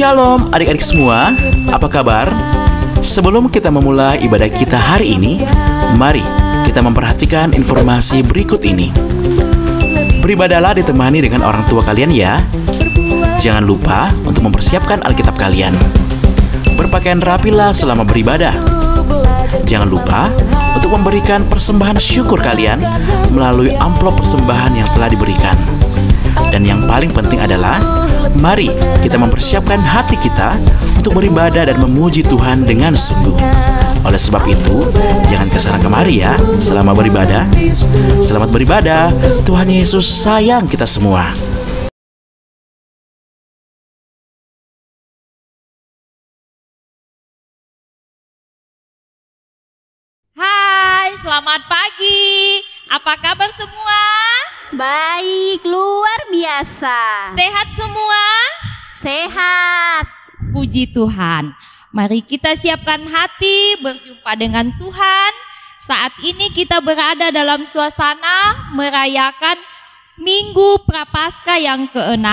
Shalom adik-adik semua, apa kabar? Sebelum kita memulai ibadah kita hari ini, mari kita memperhatikan informasi berikut ini. Beribadahlah ditemani dengan orang tua kalian ya. Jangan lupa untuk mempersiapkan Alkitab kalian. Berpakaian rapilah selama beribadah. Jangan lupa untuk memberikan persembahan syukur kalian melalui amplop persembahan yang telah diberikan. Dan yang paling penting adalah, mari kita mempersiapkan hati kita untuk beribadah dan memuji Tuhan dengan sungguh. Oleh sebab itu, jangan kesana kemari ya selama beribadah. Selamat beribadah, Tuhan Yesus sayang kita semua. Hai, selamat pagi. Apa kabar semua? Baik, luar biasa. Sehat semua? Sehat. Puji Tuhan. Mari kita siapkan hati berjumpa dengan Tuhan. Saat ini kita berada dalam suasana merayakan Minggu Prapaskah yang ke-6.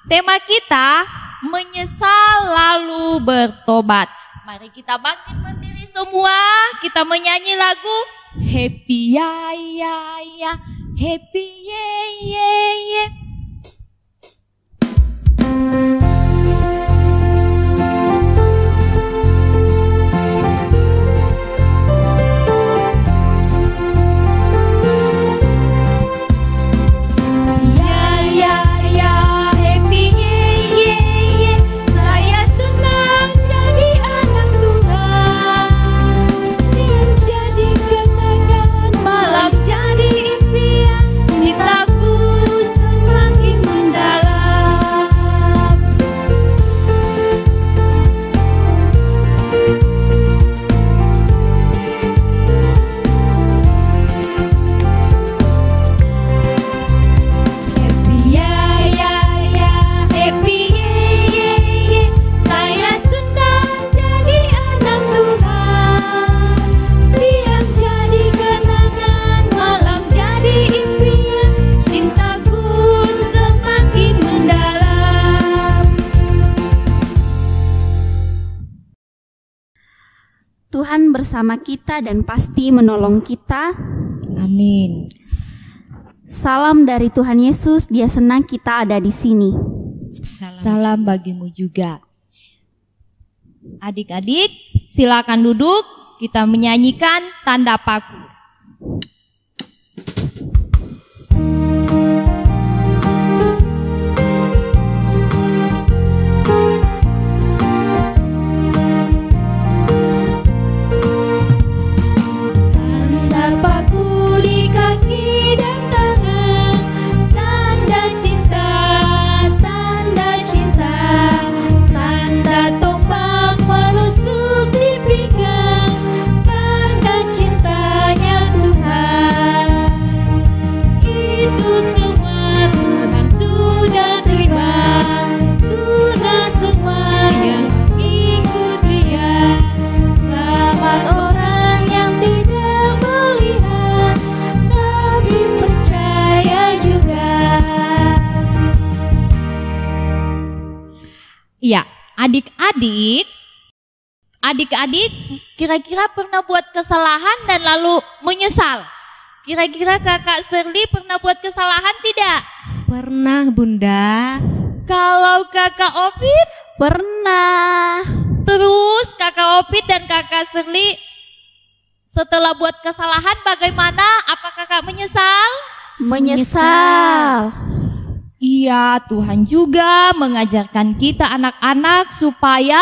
Tema kita menyesal lalu bertobat. Mari kita bangkit berdiri semua. Kita menyanyi lagu Happy ya ya ya, Happy ye ye ye. Tuhan bersama kita dan pasti menolong kita. Amin. Salam dari Tuhan Yesus, Dia senang kita ada di sini. Salam bagimu juga. Adik-adik, silakan duduk. Kita menyanyikan tanda paku. Ya, adik-adik kira-kira pernah buat kesalahan dan lalu menyesal? Kira-kira kakak Shirley pernah buat kesalahan tidak? Pernah, Bunda. Kalau kakak Opit? Pernah. Terus kakak Opit dan kakak Shirley setelah buat kesalahan bagaimana? Apa kakak menyesal? Menyesal. Iya, Tuhan juga mengajarkan kita anak-anak supaya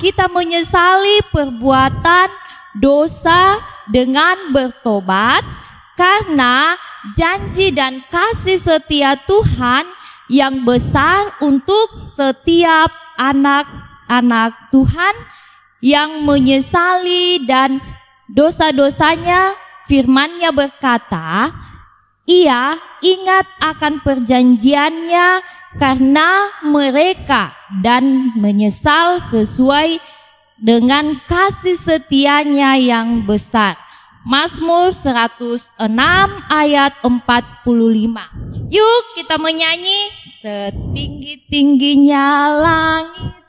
kita menyesali perbuatan dosa dengan bertobat, karena janji dan kasih setia Tuhan yang besar untuk setiap anak-anak Tuhan yang menyesali dan dosa-dosanya. Firman-Nya berkata, Ia ingat akan perjanjiannya karena mereka dan menyesal sesuai dengan kasih setianya yang besar. Mazmur 106 ayat 45. Yuk kita menyanyi. Setinggi-tingginya langit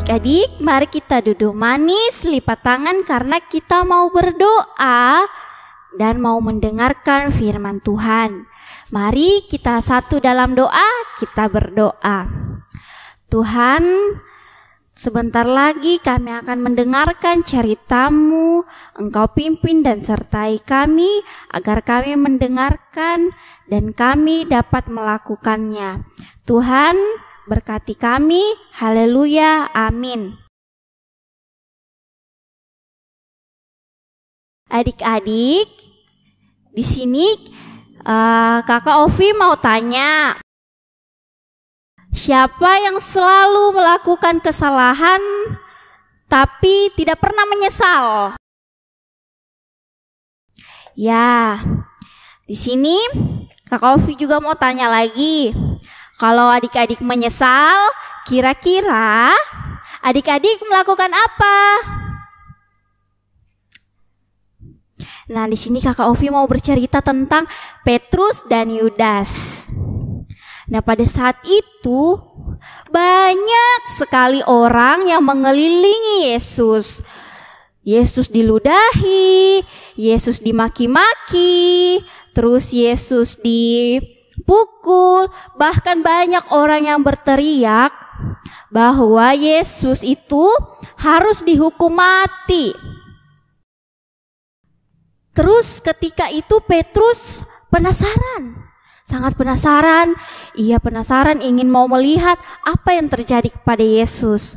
Adik-adik, mari kita duduk manis, lipat tangan karena kita mau berdoa dan mau mendengarkan firman Tuhan. Mari kita satu dalam doa, kita berdoa. Tuhan, sebentar lagi kami akan mendengarkan cerita-Mu. Engkau pimpin dan sertai kami agar kami mendengarkan dan kami dapat melakukannya. Tuhan, berkati kami. Haleluya. Amin. Adik-adik, di sini Kakak Ovi mau tanya, siapa yang selalu melakukan kesalahan tapi tidak pernah menyesal? Ya, di sini Kakak Ovi juga mau tanya lagi. Kalau adik-adik menyesal, kira-kira adik-adik melakukan apa? Nah, di sini Kakak Ovi mau bercerita tentang Petrus dan Yudas. Nah, pada saat itu banyak sekali orang yang mengelilingi Yesus. Yesus diludahi, Yesus dimaki-maki, terus Yesus dipukul, bahkan banyak orang yang berteriak bahwa Yesus itu harus dihukum mati. Terus ketika itu Petrus penasaran, sangat penasaran. Ia penasaran, ingin mau melihat apa yang terjadi kepada Yesus.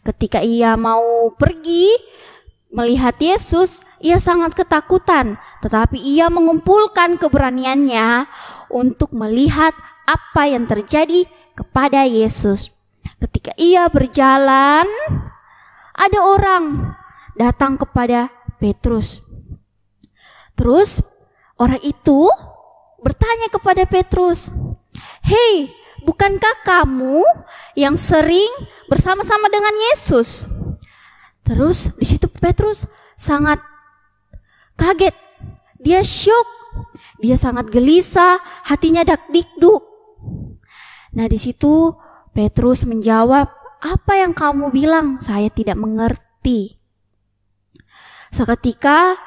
Ketika ia mau pergi melihat Yesus, ia sangat ketakutan, tetapi ia mengumpulkan keberaniannya untuk melihat apa yang terjadi kepada Yesus. Ketika ia berjalan, ada orang datang kepada Petrus. Terus orang itu bertanya kepada Petrus, "Hei, bukankah kamu yang sering bersama-sama dengan Yesus?" Terus di situ Petrus sangat kaget, dia syok, dia sangat gelisah, hatinya dak-dikduk. Nah, di situ Petrus menjawab, "Apa yang kamu bilang? Saya tidak mengerti." Seketika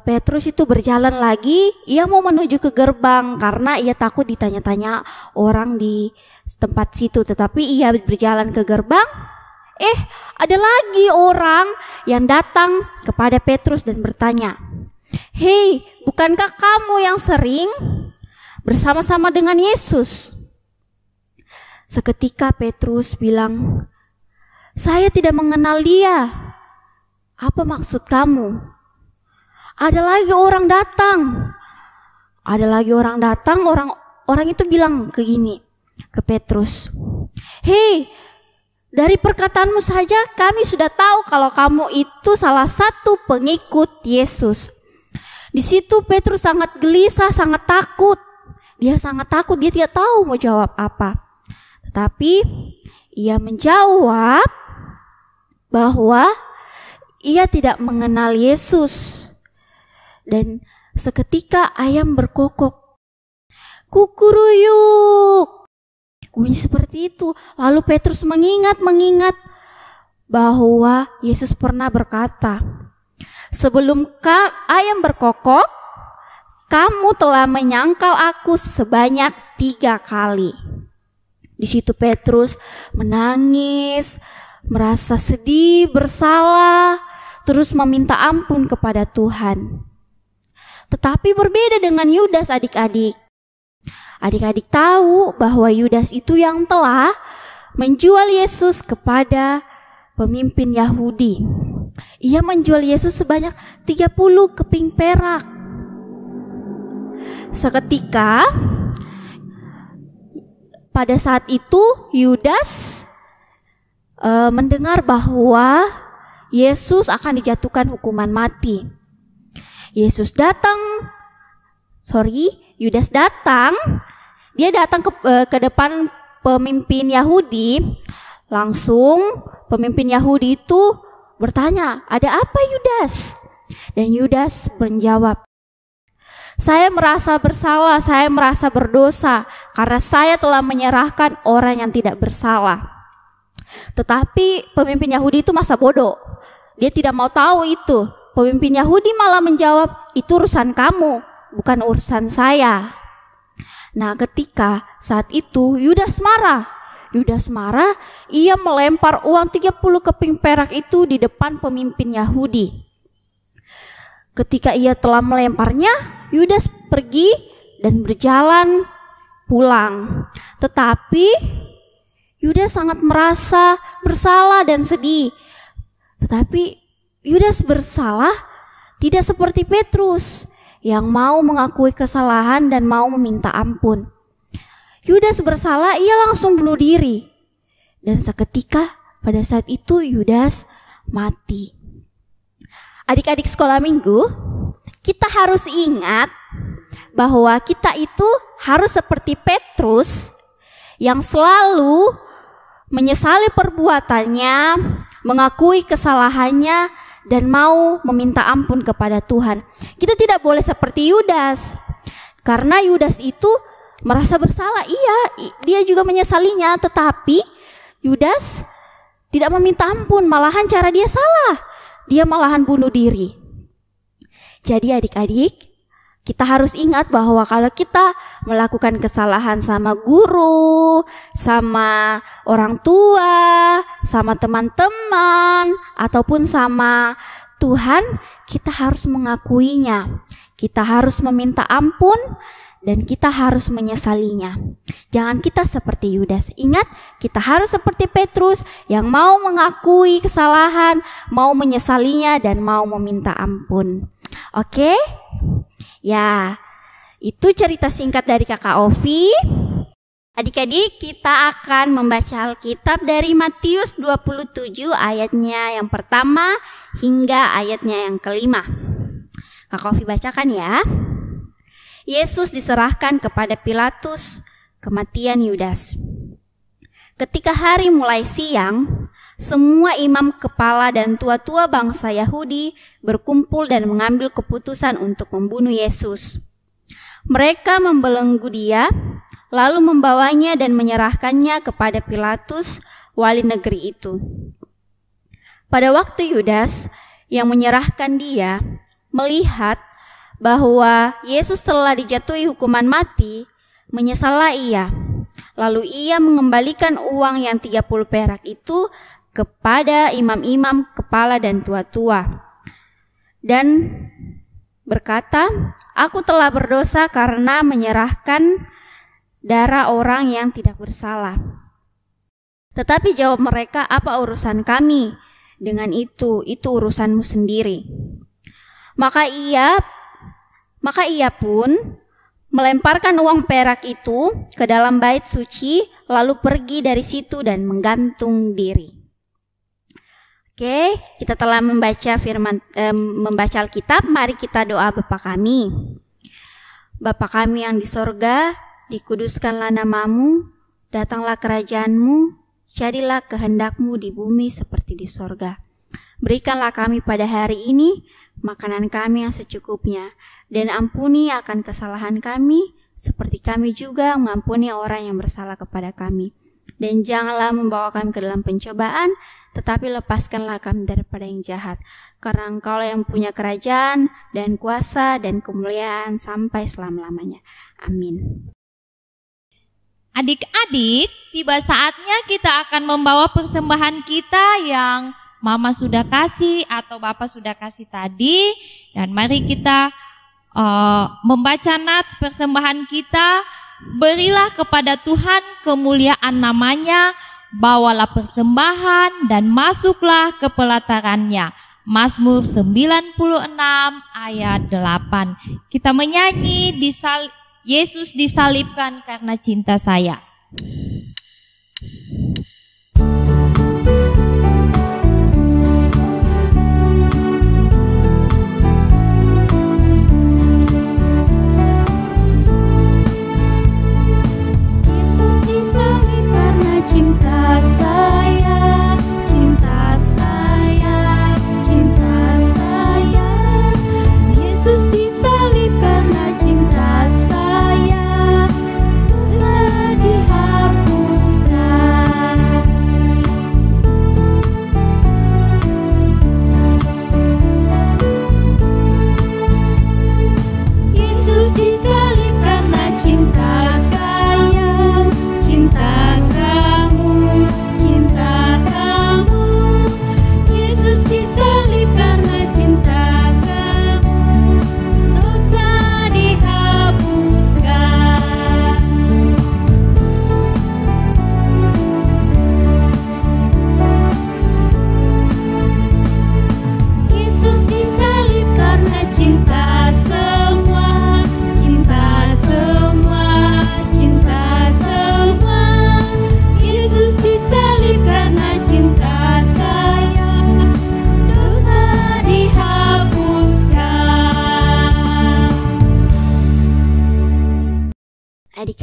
Petrus itu berjalan lagi, ia mau menuju ke gerbang karena ia takut ditanya-tanya orang di tempat situ. Tetapi ia berjalan ke gerbang, ada lagi orang yang datang kepada Petrus dan bertanya, "Hei, bukankah kamu yang sering bersama-sama dengan Yesus?" Seketika Petrus bilang, "Saya tidak mengenal dia. Apa maksud kamu?" Ada lagi orang datang, orang itu bilang ke Petrus, "Hei, dari perkataanmu saja kami sudah tahu kalau kamu itu salah satu pengikut Yesus." Di situ Petrus sangat gelisah, sangat takut. Dia sangat takut, dia tidak tahu mau jawab apa. Tetapi ia menjawab bahwa ia tidak mengenal Yesus. Dan seketika ayam berkokok, kukuruyuk, bunyi seperti itu. Lalu Petrus mengingat bahwa Yesus pernah berkata, "Sebelum ayam berkokok, kamu telah menyangkal aku sebanyak 3 kali." Di situ Petrus menangis, merasa sedih, bersalah, terus meminta ampun kepada Tuhan. Tetapi berbeda dengan Yudas, adik-adik. Adik-adik tahu bahwa Yudas itu yang telah menjual Yesus kepada pemimpin Yahudi. Ia menjual Yesus sebanyak 30 keping perak. Seketika pada saat itu Yudas mendengar bahwa Yesus akan dijatuhkan hukuman mati. Yudas datang, dia datang ke depan pemimpin Yahudi. Langsung pemimpin Yahudi itu bertanya, "Ada apa Yudas?" Dan Yudas menjawab, "Saya merasa bersalah, saya merasa berdosa karena saya telah menyerahkan orang yang tidak bersalah." Tetapi pemimpin Yahudi itu masa bodoh. Dia tidak mau tahu itu. Pemimpin Yahudi malah menjawab, itu urusan kamu, bukan urusan saya. Nah, ketika saat itu Yudas marah. Yudas marah, ia melempar uang 30 keping perak itu di depan pemimpin Yahudi. Ketika ia telah melemparnya, Yudas pergi dan berjalan pulang. Tetapi Yudas sangat merasa bersalah dan sedih. Tetapi Yudas bersalah tidak seperti Petrus yang mau mengakui kesalahan dan mau meminta ampun. Yudas bersalah, ia langsung bunuh diri. Dan seketika pada saat itu Yudas mati. Adik-adik sekolah minggu, kita harus ingat bahwa kita itu harus seperti Petrus yang selalu menyesali perbuatannya, mengakui kesalahannya, dan mau meminta ampun kepada Tuhan. Kita tidak boleh seperti Yudas, karena Yudas itu merasa bersalah. Iya, dia juga menyesalinya, tetapi Yudas tidak meminta ampun, malahan cara dia salah. Dia malahan bunuh diri. Jadi adik-adik, kita harus ingat bahwa kalau kita melakukan kesalahan sama guru, sama orang tua, sama teman-teman, ataupun sama Tuhan, kita harus mengakuinya. Kita harus meminta ampun dan kita harus menyesalinya. Jangan kita seperti Yudas. Ingat, kita harus seperti Petrus yang mau mengakui kesalahan, mau menyesalinya, dan mau meminta ampun. Oke? Ya, itu cerita singkat dari Kakak Ovi. Adik-adik, kita akan membaca Alkitab dari Matius 27 ayatnya yang pertama hingga ayatnya yang kelima. Kakak Ovi bacakan ya. Yesus diserahkan kepada Pilatus, kematian Yudas. Ketika hari mulai siang, semua imam kepala dan tua-tua bangsa Yahudi berkumpul dan mengambil keputusan untuk membunuh Yesus. Mereka membelenggu dia, lalu membawanya dan menyerahkannya kepada Pilatus, wali negeri itu. Pada waktu Yudas yang menyerahkan dia melihat bahwa Yesus telah dijatuhi hukuman mati, menyesallah ia. Lalu ia mengembalikan uang yang 30 perak itu kepada imam-imam kepala dan tua-tua. Dan berkata, aku telah berdosa karena menyerahkan darah orang yang tidak bersalah. Tetapi jawab mereka, apa urusan kami dengan itu urusanmu sendiri. Maka ia pun melemparkan uang perak itu ke dalam bait suci, lalu pergi dari situ dan menggantung diri. Oke, kita telah membaca Alkitab. Mari kita doa Bapa kami. Bapa kami yang di sorga, dikuduskanlah namamu, datanglah kerajaanmu, jadilah kehendakmu di bumi seperti di sorga. Berikanlah kami pada hari ini makanan kami yang secukupnya, dan ampuni akan kesalahan kami, seperti kami juga mengampuni orang yang bersalah kepada kami. Dan janganlah membawa kami ke dalam pencobaan, tetapi lepaskanlah kami daripada yang jahat. Karena Engkau yang punya kerajaan, dan kuasa, dan kemuliaan sampai selama-lamanya. Amin. Adik-adik, tiba saatnya kita akan membawa persembahan kita yang Mama sudah kasih atau Bapak sudah kasih tadi. Dan mari kita membaca nats persembahan kita. Berilah kepada Tuhan kemuliaan namanya, bawalah persembahan dan masuklah ke pelatarannya. Mazmur 96 ayat 8. Kita menyanyi Yesus disalibkan karena cinta saya. Cinta saya, cinta saya, cinta saya. Yesus disalib karena cinta saya. Dosa dihapus.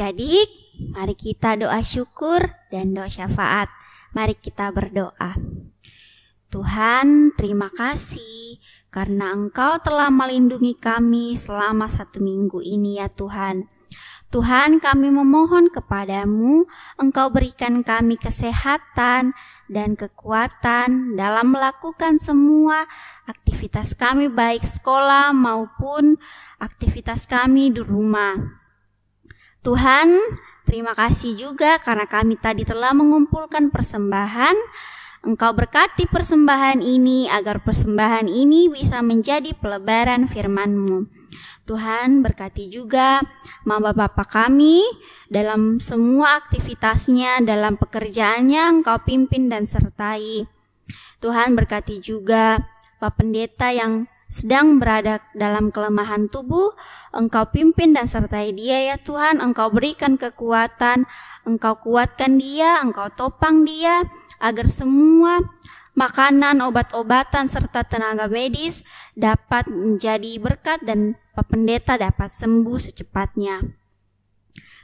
Adik-adik, mari kita doa syukur dan doa syafaat. Mari kita berdoa. Tuhan, terima kasih karena Engkau telah melindungi kami selama 1 minggu ini ya Tuhan. Tuhan, kami memohon kepadamu, Engkau berikan kami kesehatan dan kekuatan dalam melakukan semua aktivitas kami, baik sekolah maupun aktivitas kami di rumah. Tuhan, terima kasih juga karena kami tadi telah mengumpulkan persembahan. Engkau berkati persembahan ini agar persembahan ini bisa menjadi pelebaran firman-Mu. Tuhan, berkati juga mama bapa kami dalam semua aktivitasnya, dalam pekerjaannya Engkau pimpin dan sertai. Tuhan, berkati juga Pak Pendeta yang sedang berada dalam kelemahan tubuh, Engkau pimpin dan sertai dia ya Tuhan. Engkau berikan kekuatan, Engkau kuatkan dia, Engkau topang dia, agar semua makanan, obat-obatan, serta tenaga medis dapat menjadi berkat dan Pak Pendeta dapat sembuh secepatnya.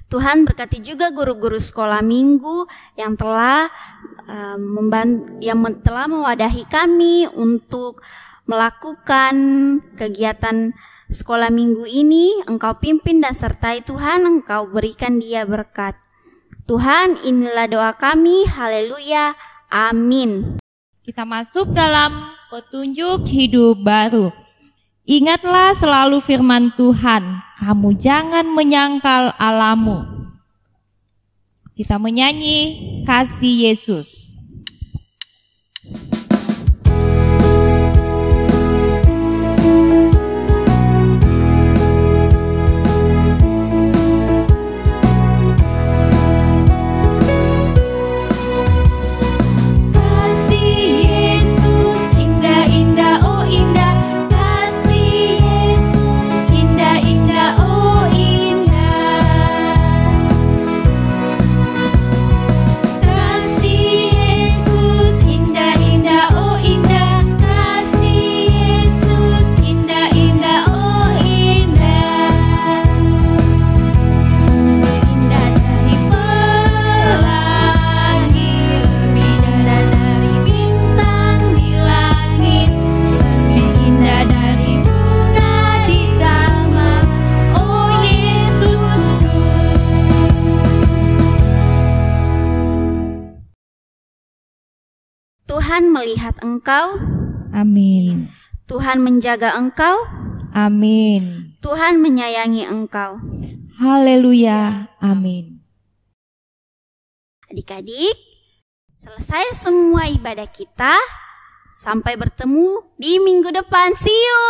Tuhan, berkati juga guru-guru sekolah minggu yang telah telah mewadahi kami untuk melakukan kegiatan sekolah minggu ini. Engkau pimpin dan sertai Tuhan, Engkau berikan dia berkat. Tuhan, inilah doa kami. Haleluya. Amin. Kita masuk dalam petunjuk hidup baru. Ingatlah selalu firman Tuhan, kamu jangan menyangkal Allahmu. Kita menyanyi Kasih Yesus. Tuhan melihat engkau. Amin. Tuhan menjaga engkau. Amin. Tuhan menyayangi engkau. Haleluya. Amin. Adik-adik, selesai semua ibadah kita. Sampai bertemu di minggu depan. See you.